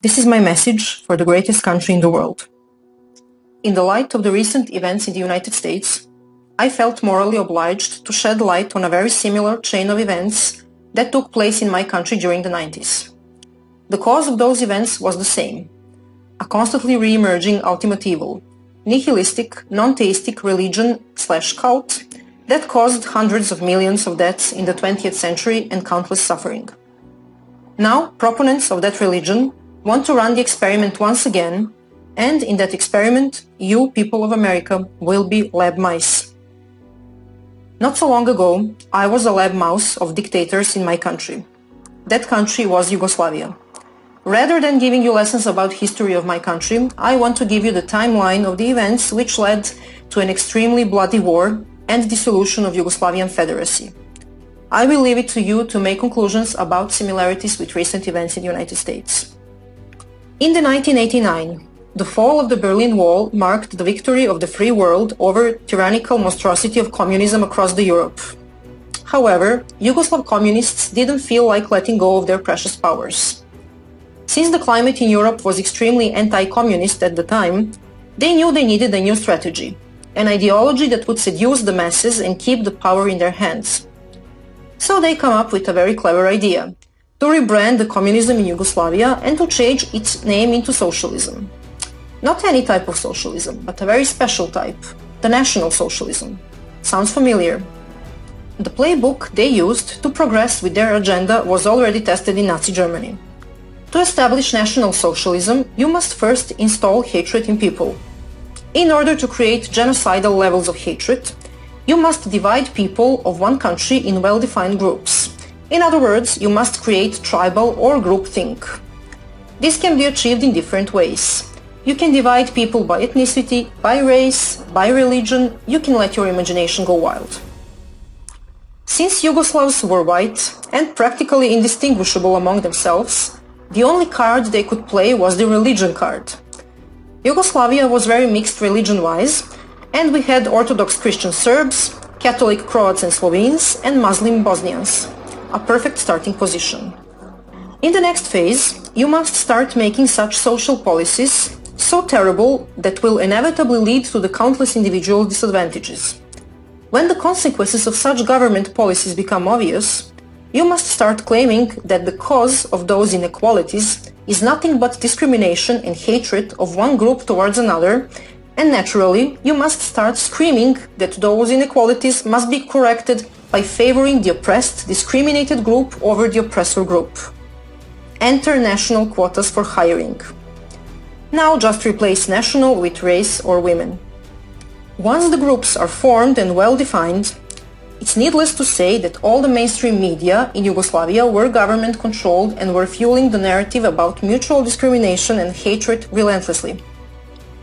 This is my message for the greatest country in the world. In the light of the recent events in the United States, I felt morally obliged to shed light on a very similar chain of events that took place in my country during the 90s. The cause of those events was the same: a constantly re-emerging ultimate evil, nihilistic, non-theistic religion/cult that caused hundreds of millions of deaths in the 20th century and countless suffering. Now, proponents of that religion want to run the experiment once again, and in that experiment, you, people of America, will be lab mice. Not so long ago, I was a lab mouse of dictators in my country. That country was Yugoslavia. Rather than giving you lessons about history of my country, I want to give you the timeline of the events which led to an extremely bloody war and dissolution of Yugoslavian Federacy. I will leave it to you to make conclusions about similarities with recent events in the United States. In the 1989, the fall of the Berlin Wall marked the victory of the free world over tyrannical monstrosity of communism across the Europe. However, Yugoslav communists didn't feel like letting go of their precious powers. Since the climate in Europe was extremely anti-communist at the time, they knew they needed a new strategy, an ideology that would seduce the masses and keep the power in their hands. So they come up with a very clever idea: to rebrand the communism in Yugoslavia and to change its name into socialism. Not any type of socialism, but a very special type, the National Socialism. Sounds familiar? The playbook they used to progress with their agenda was already tested in Nazi Germany. To establish National Socialism, you must first install hatred in people. In order to create genocidal levels of hatred, you must divide people of one country in well-defined groups. In other words, you must create tribal or groupthink. This can be achieved in different ways. You can divide people by ethnicity, by race, by religion. You can let your imagination go wild. Since Yugoslavs were white and practically indistinguishable among themselves, the only card they could play was the religion card. Yugoslavia was very mixed religion-wise, and we had Orthodox Christian Serbs, Catholic Croats and Slovenes, and Muslim Bosnians. A perfect starting position. In the next phase, you must start making such social policies so terrible that will inevitably lead to the countless individual disadvantages. When the consequences of such government policies become obvious, you must start claiming that the cause of those inequalities is nothing but discrimination and hatred of one group towards another, and naturally, you must start screaming that those inequalities must be corrected by favoring the oppressed, discriminated group over the oppressor group. Enter national quotas for hiring. Now just replace national with race or women. Once the groups are formed and well defined, it's needless to say that all the mainstream media in Yugoslavia were government controlled and were fueling the narrative about mutual discrimination and hatred relentlessly.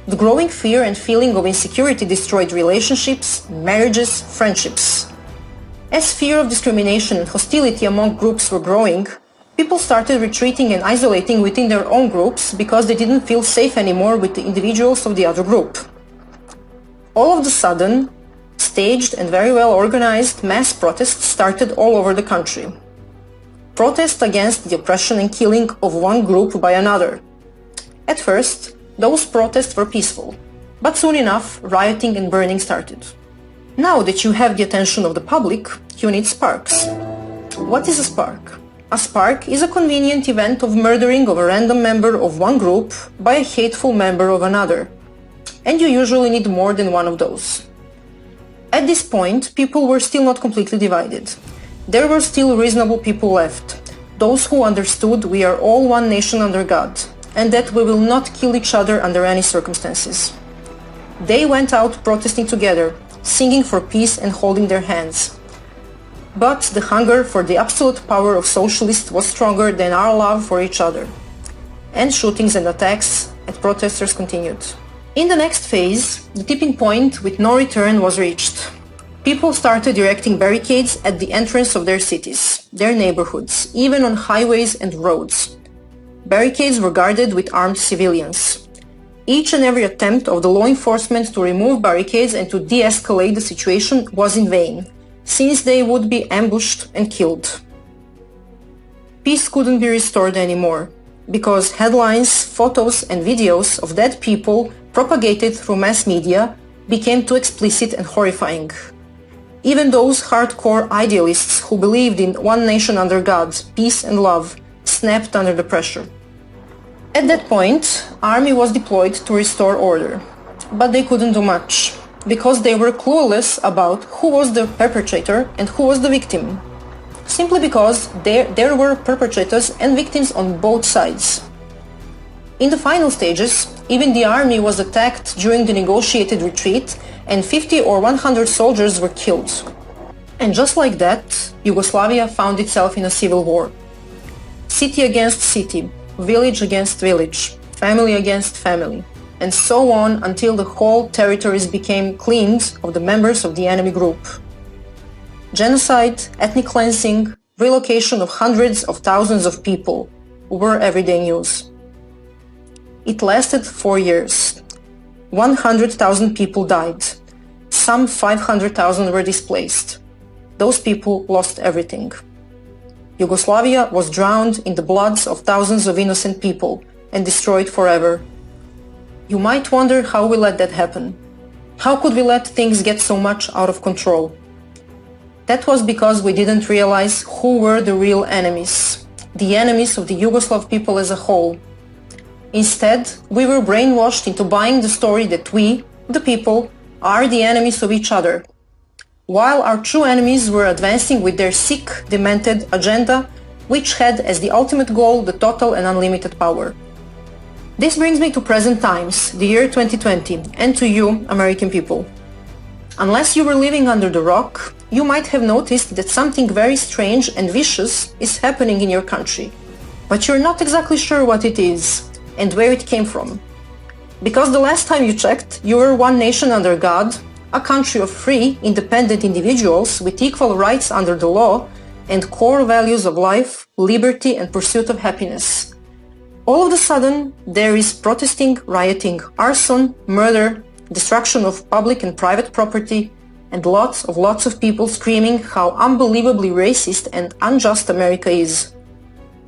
The growing fear and feeling of insecurity destroyed relationships, marriages, friendships. As fear of discrimination and hostility among groups were growing, people started retreating and isolating within their own groups because they didn't feel safe anymore with the individuals of the other group. All of a sudden, staged and very well organized mass protests started all over the country. Protests against the oppression and killing of one group by another. At first, those protests were peaceful, but soon enough, rioting and burning started. Now that you have the attention of the public, you need sparks. What is a spark? A spark is a convenient event of murdering of a random member of one group by a hateful member of another. And you usually need more than one of those. At this point, people were still not completely divided. There were still reasonable people left, those who understood we are all one nation under God, and that we will not kill each other under any circumstances. They went out protesting together, singing for peace and holding their hands. But the hunger for the absolute power of socialists was stronger than our love for each other. And shootings and attacks at protesters continued. In the next phase, the tipping point with no return was reached. People started erecting barricades at the entrance of their cities, their neighborhoods, even on highways and roads. Barricades were guarded with armed civilians. Each and every attempt of the law enforcement to remove barricades and to de-escalate the situation was in vain, since they would be ambushed and killed. Peace couldn't be restored anymore. because headlines, photos and videos of dead people propagated through mass media became too explicit and horrifying. Even those hardcore idealists who believed in one nation under God, peace and love, snapped under the pressure. At that point, army was deployed to restore order, but they couldn't do much, because they were clueless about who was the perpetrator and who was the victim. Simply because there were perpetrators and victims on both sides. In the final stages, even the army was attacked during the negotiated retreat and 50 or 100 soldiers were killed. And just like that, Yugoslavia found itself in a civil war. City against city, village against village, family against family, and so on until the whole territories became cleaned of the members of the enemy group. Genocide, ethnic cleansing, relocation of hundreds of thousands of people were everyday news. It lasted 4 years. 100,000 people died. Some 500,000 were displaced. Those people lost everything. Yugoslavia was drowned in the bloods of thousands of innocent people and destroyed forever. You might wonder how we let that happen. How could we let things get so much out of control? That was because we didn't realize who were the real enemies, the enemies of the Yugoslav people as a whole. Instead, we were brainwashed into buying the story that we, the people, are the enemies of each other, while our true enemies were advancing with their sick, demented agenda, which had as the ultimate goal the total and unlimited power. This brings me to present times, the year 2020, and to you, American people. Unless you were living under the rock, you might have noticed that something very strange and vicious is happening in your country, but you're not exactly sure what it is and where it came from. Because the last time you checked, you were one nation under God, a country of free, independent individuals with equal rights under the law and core values of life, liberty and pursuit of happiness. All of a sudden, there is protesting, rioting, arson, murder, destruction of public and private property, and lots of people screaming how unbelievably racist and unjust America is.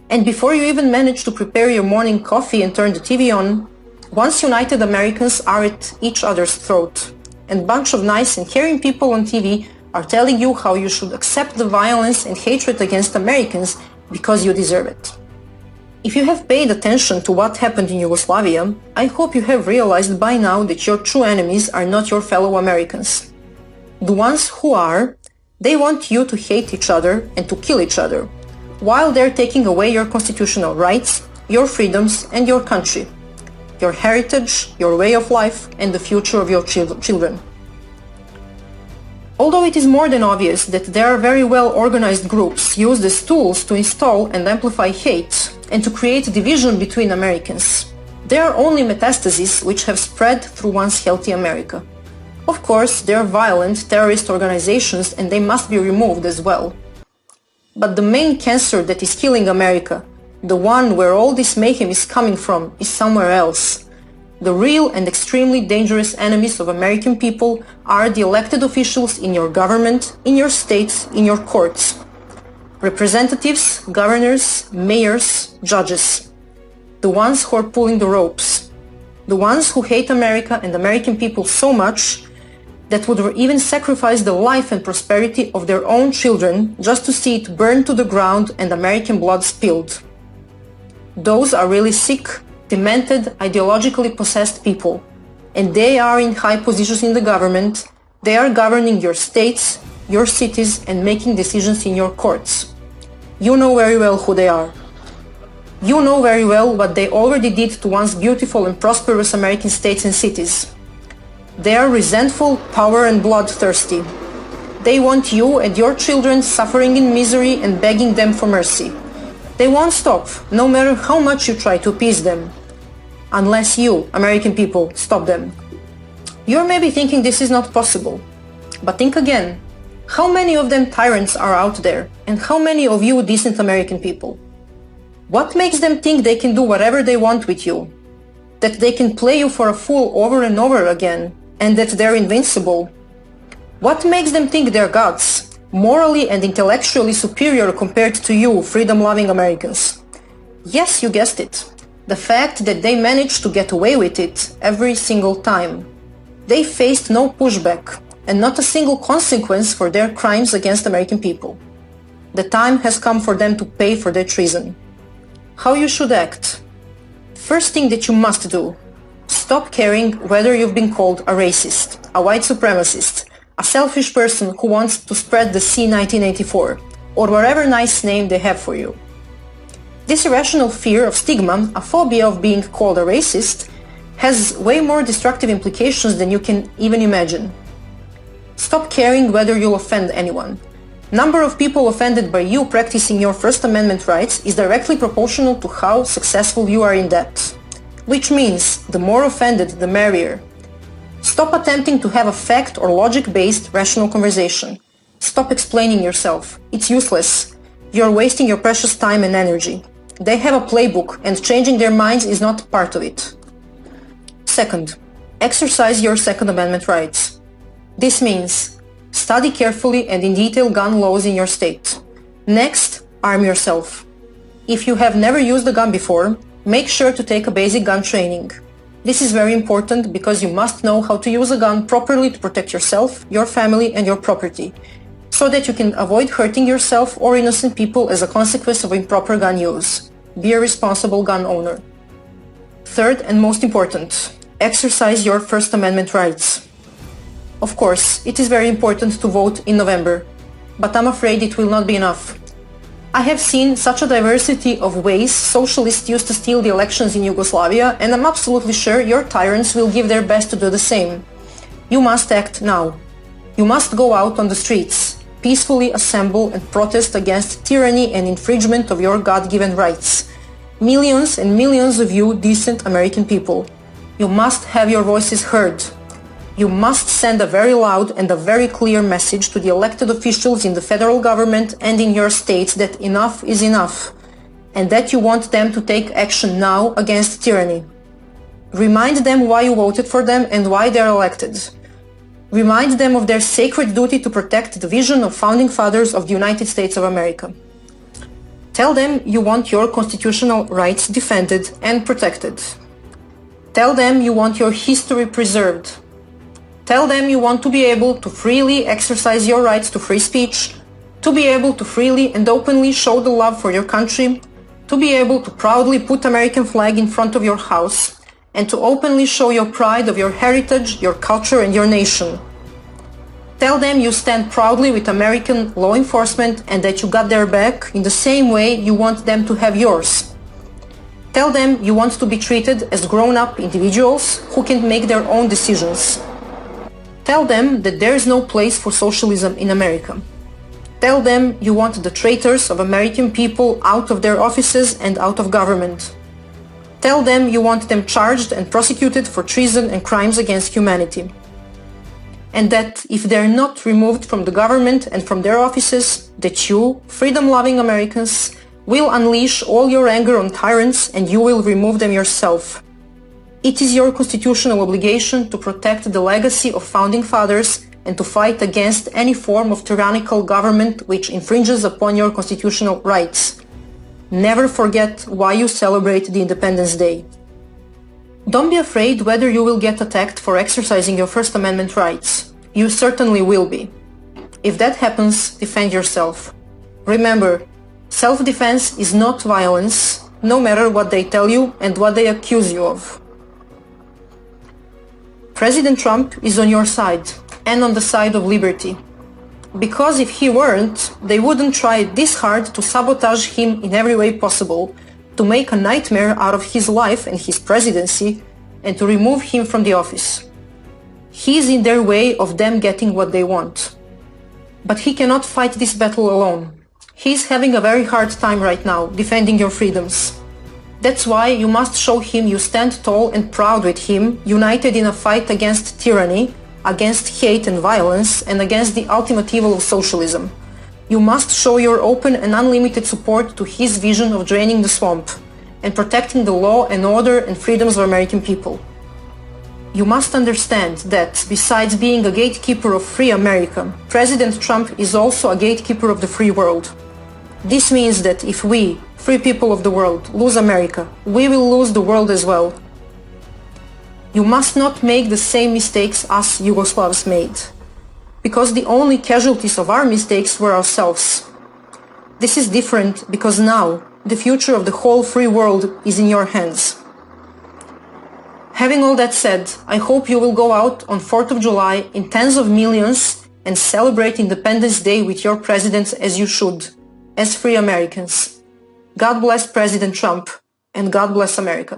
And before you even manage to prepare your morning coffee and turn the TV on, once united Americans are at each other's throat, and a bunch of nice and caring people on TV are telling you how you should accept the violence and hatred against Americans because you deserve it. If you have paid attention to what happened in Yugoslavia, I hope you have realized by now that your true enemies are not your fellow Americans. The ones who are, they want you to hate each other and to kill each other, while they're taking away your constitutional rights, your freedoms and your country, your heritage, your way of life and the future of your children. Although it is more than obvious that there are very well organized groups used as tools to install and amplify hate and to create division between Americans, there are only metastases which have spread through once healthy America. Of course, there are violent terrorist organizations and they must be removed as well. But the main cancer that is killing America, the one where all this mayhem is coming from, is somewhere else. The real and extremely dangerous enemies of American people are the elected officials in your government, in your states, in your courts. Representatives, governors, mayors, judges. The ones who are pulling the ropes. The ones who hate America and American people so much that would even sacrifice the life and prosperity of their own children just to see it burned to the ground and American blood spilled. Those are really sick, demented, ideologically possessed people, and they are in high positions in the government. They are governing your states, your cities, and making decisions in your courts. You know very well who they are. You know very well what they already did to once beautiful and prosperous American states and cities. They are resentful, power and bloodthirsty. They want you and your children suffering in misery and begging them for mercy. They won't stop, no matter how much you try to appease them. Unless you, American people, stop them. You're maybe thinking this is not possible. But think again. How many of them tyrants are out there? And how many of you decent American people? What makes them think they can do whatever they want with you? That they can play you for a fool over and over again? And that they're invincible? What makes them think they're gods, morally and intellectually superior compared to you, freedom-loving Americans? Yes, you guessed it. The fact that they managed to get away with it every single time. They faced no pushback and not a single consequence for their crimes against American people. The time has come for them to pay for their treason. How you should act? First thing that you must do: stop caring whether you've been called a racist, a white supremacist, a selfish person who wants to spread the C-1984, or whatever nice name they have for you. This irrational fear of stigma, a phobia of being called a racist, has way more destructive implications than you can even imagine. Stop caring whether you'll offend anyone. Number of people offended by you practicing your First Amendment rights is directly proportional to how successful you are in that. Which means, the more offended, the merrier. Stop attempting to have a fact or logic-based rational conversation. Stop explaining yourself. It's useless. You're wasting your precious time and energy. They have a playbook, and changing their minds is not part of it. Second, exercise your Second Amendment rights. This means study carefully and in detail gun laws in your state. Next, arm yourself. If you have never used a gun before, make sure to take a basic gun training. This is very important because you must know how to use a gun properly to protect yourself, your family, and your property, so that you can avoid hurting yourself or innocent people as a consequence of improper gun use. Be a responsible gun owner. Third and most important, exercise your First Amendment rights. Of course, it is very important to vote in November, but I'm afraid it will not be enough. I have seen such a diversity of ways socialists used to steal the elections in Yugoslavia, and I'm absolutely sure your tyrants will give their best to do the same. You must act now. You must go out on the streets, peacefully assemble and protest against tyranny and infringement of your God-given rights. Millions and millions of you decent American people. You must have your voices heard. You must send a very loud and a very clear message to the elected officials in the federal government and in your states that enough is enough, and that you want them to take action now against tyranny. Remind them why you voted for them and why they are elected. Remind them of their sacred duty to protect the vision of founding fathers of the United States of America. Tell them you want your constitutional rights defended and protected. Tell them you want your history preserved. Tell them you want to be able to freely exercise your rights to free speech, to be able to freely and openly show the love for your country, to be able to proudly put American flag in front of your house, and to openly show your pride of your heritage, your culture, and your nation. Tell them you stand proudly with American law enforcement and that you got their back in the same way you want them to have yours. Tell them you want to be treated as grown-up individuals who can make their own decisions. Tell them that there is no place for socialism in America. Tell them you want the traitors of American people out of their offices and out of government. Tell them you want them charged and prosecuted for treason and crimes against humanity. And that if they're not removed from the government and from their offices, that you, freedom-loving Americans, will unleash all your anger on tyrants and you will remove them yourself. It is your constitutional obligation to protect the legacy of founding fathers and to fight against any form of tyrannical government which infringes upon your constitutional rights. Never forget why you celebrate the Independence Day. Don't be afraid whether you will get attacked for exercising your First Amendment rights. You certainly will be. If that happens, defend yourself. Remember, self-defense is not violence, no matter what they tell you and what they accuse you of. President Trump is on your side, and on the side of liberty. Because if he weren't, they wouldn't try this hard to sabotage him in every way possible, to make a nightmare out of his life and his presidency, and to remove him from the office. He's in their way of them getting what they want. But he cannot fight this battle alone. He's having a very hard time right now, defending your freedoms. That's why you must show him you stand tall and proud with him, united in a fight against tyranny, against hate and violence, and against the ultimate evil of socialism. You must show your open and unlimited support to his vision of draining the swamp and protecting the law and order and freedoms of American people. You must understand that, besides being a gatekeeper of free America, President Trump is also a gatekeeper of the free world. This means that if we, free people of the world, lose America, we will lose the world as well. You must not make the same mistakes us Yugoslavs made, because the only casualties of our mistakes were ourselves. This is different because now the future of the whole free world is in your hands. Having all that said, I hope you will go out on 4th of July in tens of millions and celebrate Independence Day with your president as you should, as free Americans. God bless President Trump, and God bless America.